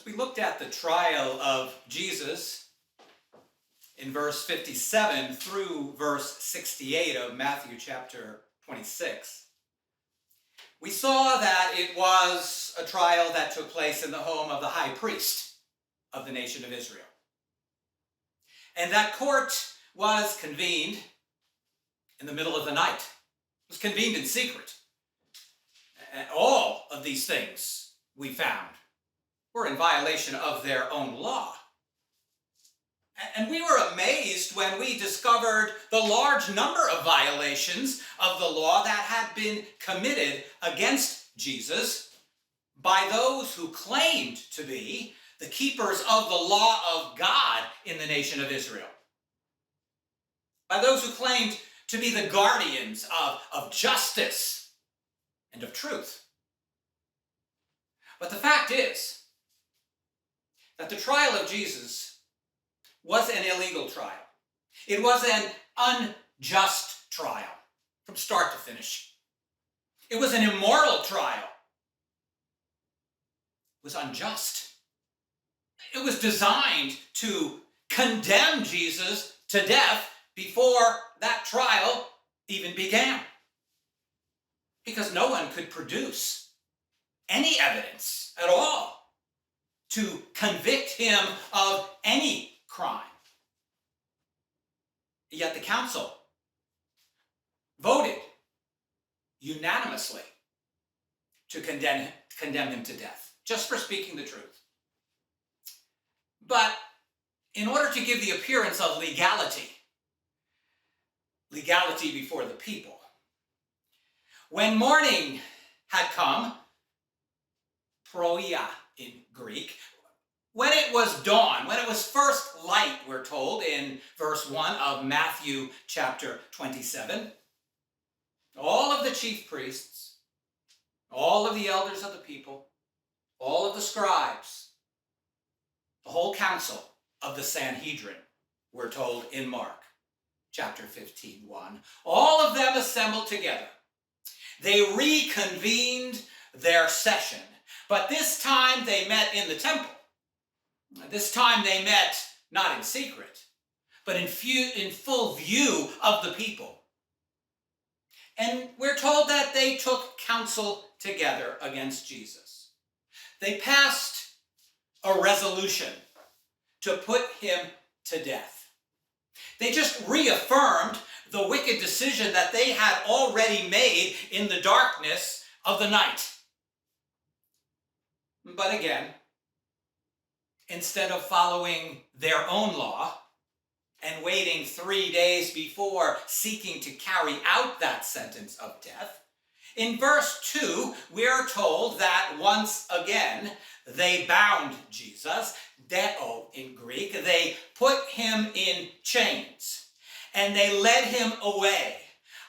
As we looked at the trial of Jesus in verse 57 through verse 68 of Matthew chapter 26, we saw that it was a trial that took place in the home of the high priest of the nation of Israel. And that court was convened in the middle of the night. It was convened in secret. And all of these things, we found, were in violation of their own law. And we were amazed when we discovered the large number of violations of the law that had been committed against Jesus by those who claimed to be the keepers of the law of God in the nation of Israel. By those who claimed to be the guardians of justice and of truth. But the fact is that the trial of Jesus was an illegal trial. It was an unjust trial from start to finish. It was an immoral trial. It was unjust. It was designed to condemn Jesus to death before that trial even began. Because no one could produce any evidence at all to convict him of any crime. Yet the council voted unanimously to condemn him to death, just for speaking the truth. But in order to give the appearance of legality before the people, when morning had come, proia in Greek, when it was dawn, when it was first light, we're told in verse 1 of Matthew chapter 27, all of the chief priests, all of the elders of the people, all of the scribes, the whole council of the Sanhedrin, we're told in Mark chapter 15:1, all of them assembled together. They reconvened their session, but this time they met in the temple. This time they met not in secret, but in full view of the people. And we're told that they took counsel together against Jesus. They passed a resolution to put him to death. They just reaffirmed the wicked decision that they had already made in the darkness of the night. But again, instead of following their own law and waiting 3 days before seeking to carry out that sentence of death, in verse 2, we're told that once again they bound Jesus, deo in Greek, they put him in chains, and they led him away,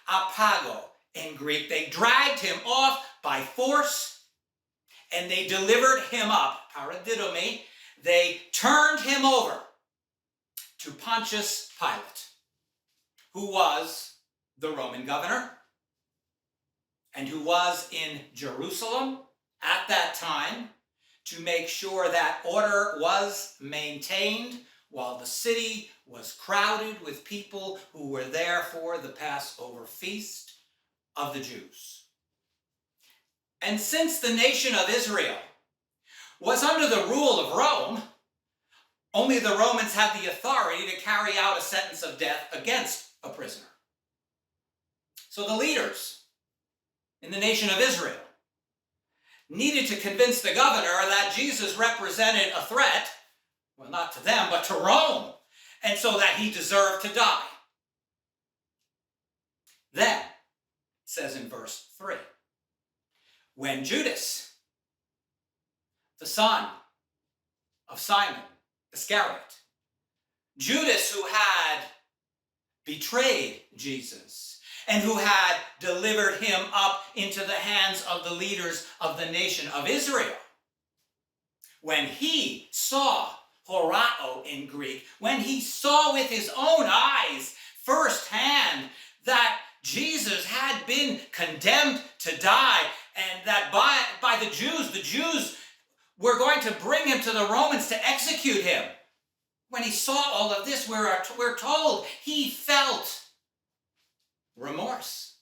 apago in Greek. They dragged him off by force, and they delivered him up, paradidomi. They turned him over to Pontius Pilate, who was the Roman governor and who was in Jerusalem at that time to make sure that order was maintained while the city was crowded with people who were there for the Passover feast of the Jews. And since the nation of Israel was under the rule of Rome, only the Romans had the authority to carry out a sentence of death against a prisoner. So the leaders in the nation of Israel needed to convince the governor that Jesus represented a threat, well, not to them, but to Rome, and so that he deserved to die. Then, it says in verse 3, when Judas, the son of Simon Iscariot, Judas who had betrayed Jesus and who had delivered him up into the hands of the leaders of the nation of Israel, when he saw, horao in Greek, when he saw with his own eyes firsthand that Jesus had been condemned to die, and that by the Jews We're going to bring him to the Romans to execute him. When he saw all of this, we're told he felt remorse.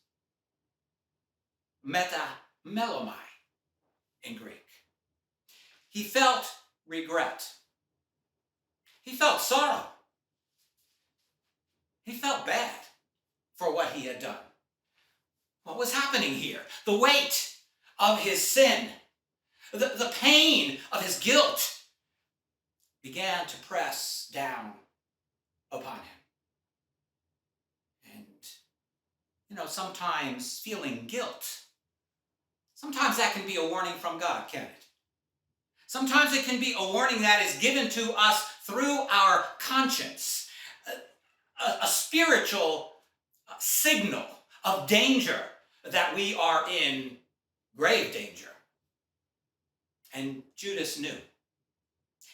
Metamelomai in Greek. He felt regret. He felt sorrow. He felt bad for what he had done. What was happening here? The weight of his sin, the pain of his guilt began to press down upon him. And, sometimes feeling guilt, sometimes that can be a warning from God, can't it? Sometimes it can be a warning that is given to us through our conscience, a spiritual signal of danger, that we are in grave danger. And Judas knew.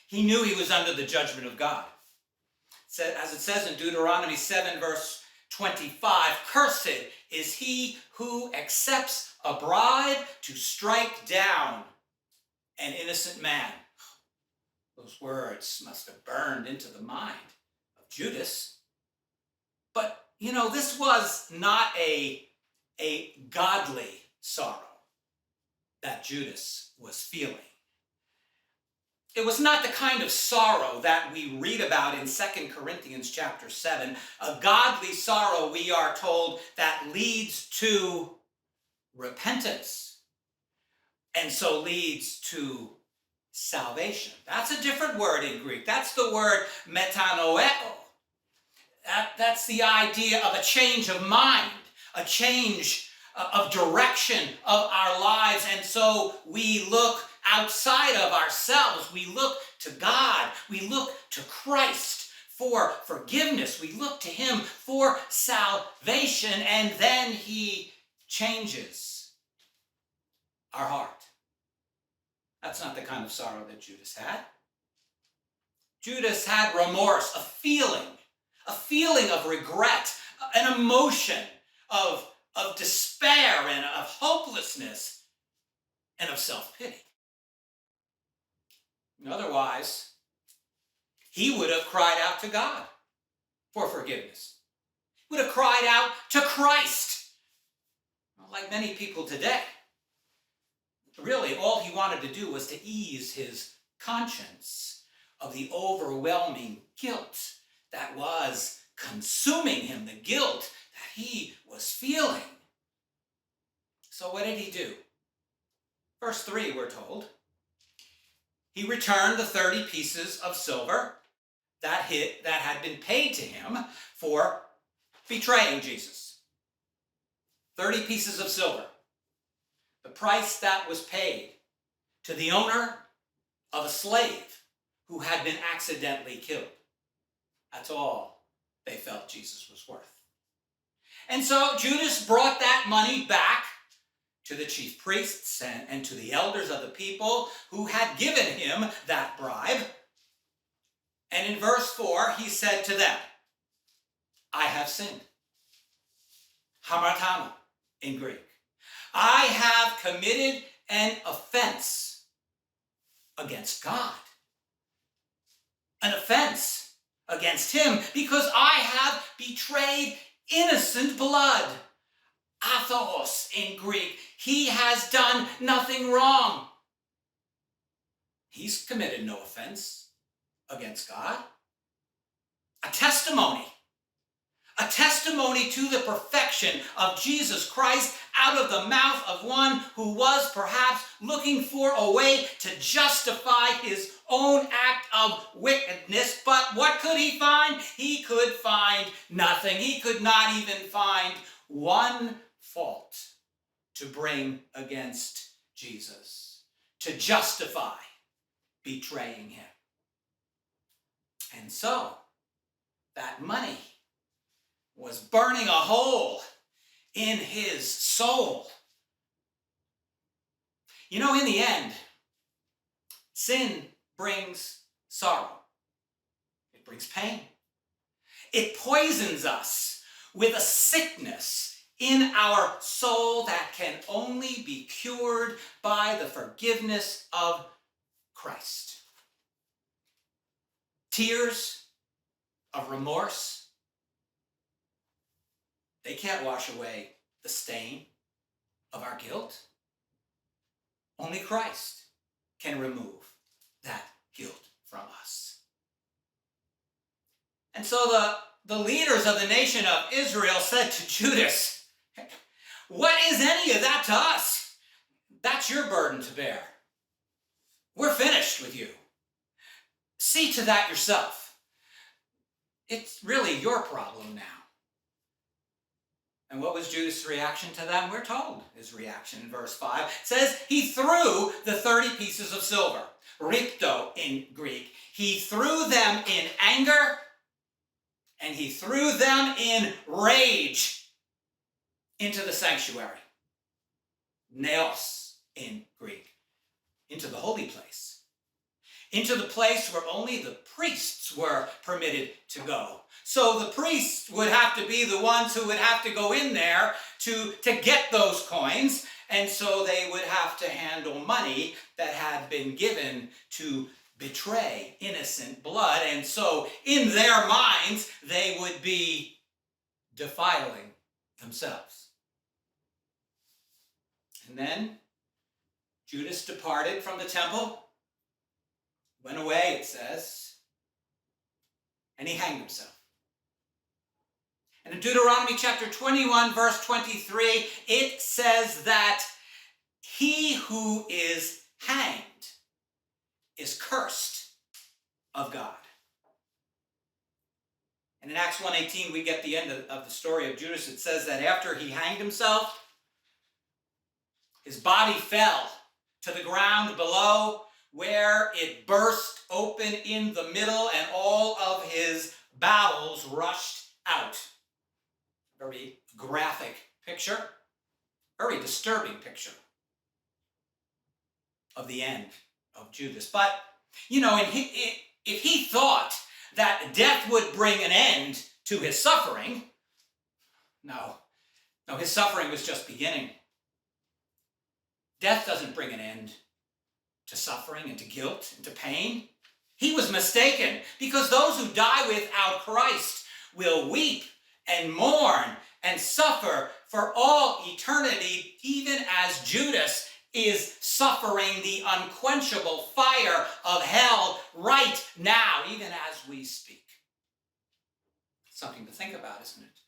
He knew he was under the judgment of God. As it says in Deuteronomy 7, verse 25, "Cursed is he who accepts a bribe to strike down an innocent man." Those words must have burned into the mind of Judas. But, this was not a godly sorrow that Judas was feeling. It was not the kind of sorrow that we read about in 2 Corinthians chapter 7. A godly sorrow, we are told, that leads to repentance, and so leads to salvation. That's a different word in Greek. That's the word metanoeo. That's the idea of a change of mind, a change of direction of our lives. And so we look outside of ourselves. We look to God. We look to Christ for forgiveness. We look to him for salvation. And then he changes our heart. That's not the kind of sorrow that Judas had. Judas had remorse, a feeling of regret, an emotion of despair and of hopelessness and of self-pity. Otherwise, he would have cried out to God for forgiveness. He would have cried out to Christ. Like many people today, really all he wanted to do was to ease his conscience of the overwhelming guilt that was consuming him, the guilt that he was feeling. So what did he do? Verse 3, we're told, he returned the 30 pieces of silver that had been paid to him for betraying Jesus. 30 pieces of silver. The price that was paid to the owner of a slave who had been accidentally killed. That's all they felt Jesus was worth. And so Judas brought that money back to the chief priests and to the elders of the people who had given him that bribe. And in verse 4, he said to them, "I have sinned." Hamartano in Greek. I have committed an offense against God. An offense against him because I have betrayed innocent blood. Athos in Greek. He has done nothing wrong. He's committed no offense against God. A testimony to the perfection of Jesus Christ out of the mouth of one who was perhaps looking for a way to justify his own act of wickedness. But what could he find? He could find nothing. He could not even find one fault to bring against Jesus, to justify betraying him. And so, that money was burning a hole in his soul. In the end, sin brings sorrow. It brings pain. It poisons us with a sickness in our soul that can only be cured by the forgiveness of Christ. Christ. Tears of remorse, they can't wash away the stain of our guilt. Only Christ can remove that guilt from us. And so the leaders of the nation of Israel said to Judas, what is any of that to us? That's your burden to bear. We're finished with you. See to that yourself. It's really your problem now. And what was Judas' reaction to them? We're told his reaction in verse 5. It says he threw the 30 pieces of silver, ripto in Greek. He threw them in anger, and he threw them in rage into the sanctuary. Neos in Greek. Into the holy place. Into the place where only the priests were permitted to go. So the priests would have to be the ones who would have to go in there to get those coins. And so they would have to handle money that had been given to betray innocent blood. And so in their minds, they would be defiling themselves. And then Judas departed from the temple, went away, it says, and he hanged himself. And in Deuteronomy chapter 21, verse 23, it says that he who is hanged is cursed of God. And in Acts 1:18, we get the end of the story of Judas. It says that after he hanged himself, his body fell to the ground below, where it burst open in the middle, and all of his bowels rushed out. Very graphic picture, very disturbing picture of the end of Judas. But, you know, if he thought that death would bring an end to his suffering, no, his suffering was just beginning. Death doesn't bring an end to suffering and to guilt and to pain. He was mistaken, because those who die without Christ will weep and mourn and suffer for all eternity, even as Judas is suffering the unquenchable fire of hell right now, even as we speak. Something to think about, isn't it?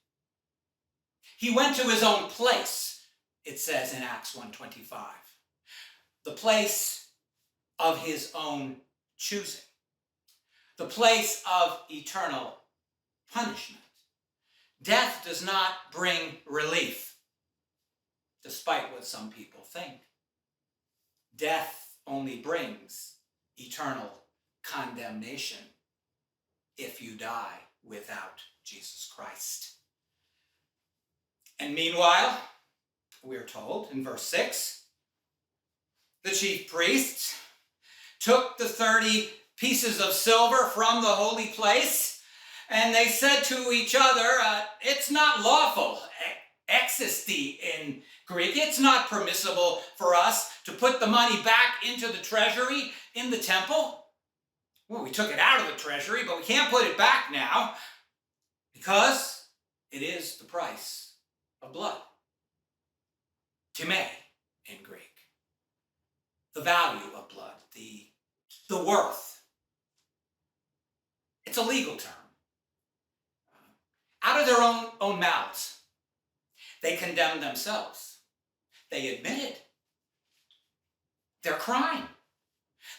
He went to his own place, it says in Acts 1:25. The place of his own choosing. The place of eternal punishment. Death does not bring relief, despite what some people think. Death only brings eternal condemnation if you die without Jesus Christ. And meanwhile, we're told in verse 6, the chief priests took the 30 pieces of silver from the holy place, and they said to each other, it's not lawful, existi in Greek, it's not permissible for us to put the money back into the treasury in the temple. Well, we took it out of the treasury, but we can't put it back now, because it is the price of blood. Time in Greek. The value of blood, the worth. It's a legal term. Out of their own mouths, they condemned themselves. They admitted their crime.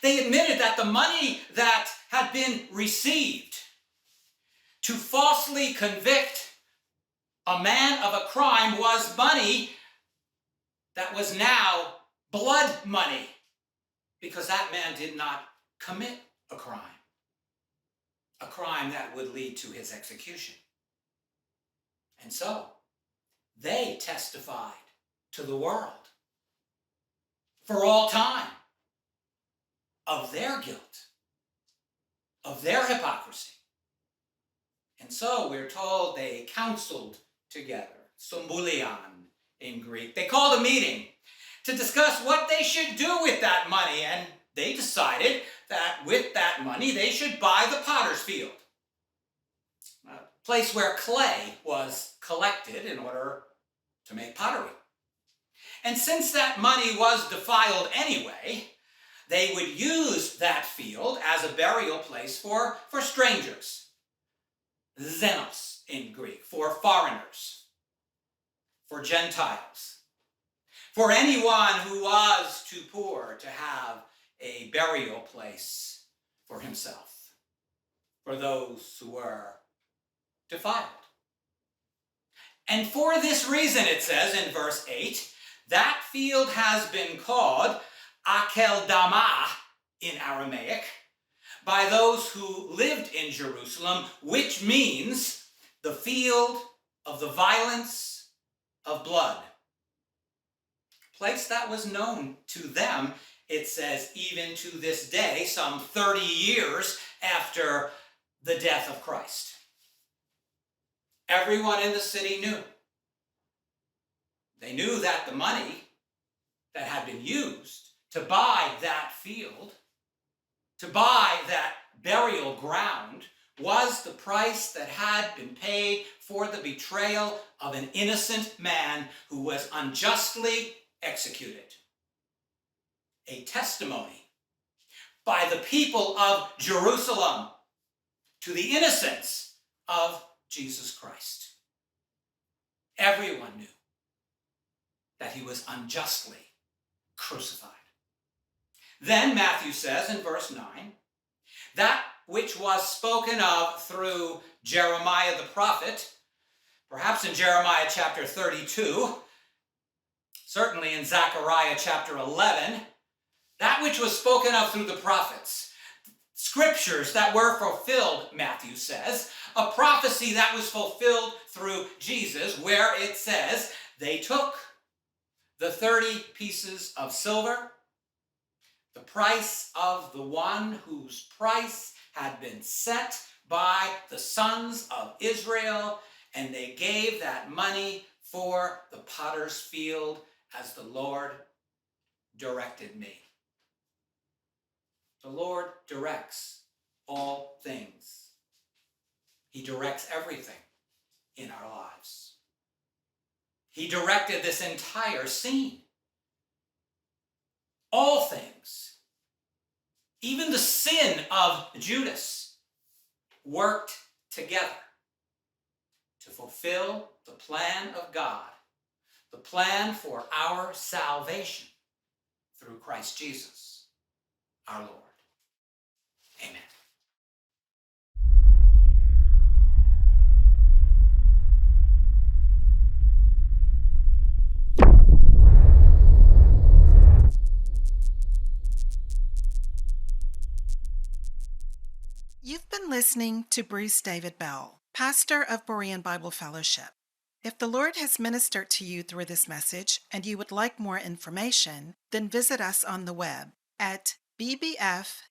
They admitted that the money that had been received to falsely convict a man of a crime was money that was now blood money, because that man did not commit a crime that would lead to his execution. And so, they testified to the world for all time of their guilt, of their hypocrisy. And so, we're told they counseled together, symbulion in Greek. They called a meeting to discuss what they should do with that money, and they decided that that money, they should buy the potter's field, a place where clay was collected in order to make pottery. And since that money was defiled anyway, they would use that field as a burial place for strangers. Xenos in Greek, for foreigners, for Gentiles, for anyone who was too poor to have a burial place for himself, for those who were defiled. And for this reason, it says in verse 8, that field has been called Akeldama in Aramaic by those who lived in Jerusalem, which means the field of the violence of blood. A place that was known to them, it says, even to this day, some 30 years after the death of Christ. Everyone in the city knew. They knew that the money that had been used to buy that field, to buy that burial ground, was the price that had been paid for the betrayal of an innocent man who was unjustly executed. A testimony by the people of Jerusalem to the innocence of Jesus Christ. Everyone knew that he was unjustly crucified. Then Matthew says in verse 9, that which was spoken of through Jeremiah the prophet, perhaps in Jeremiah chapter 32, certainly in Zechariah chapter 11, that which was spoken of through the prophets, scriptures that were fulfilled, Matthew says, a prophecy that was fulfilled through Jesus, where it says, they took the 30 pieces of silver, the price of the one whose price had been set by the sons of Israel, and they gave that money for the potter's field as the Lord directed me. The Lord directs all things. He directs everything in our lives. He directed this entire scene. All things, even the sin of Judas, worked together to fulfill the plan of God, the plan for our salvation through Christ Jesus, our Lord. Amen. You've been listening to Bruce David Bell, pastor of Berean Bible Fellowship. If the Lord has ministered to you through this message and you would like more information, then visit us on the web at bbfva.org.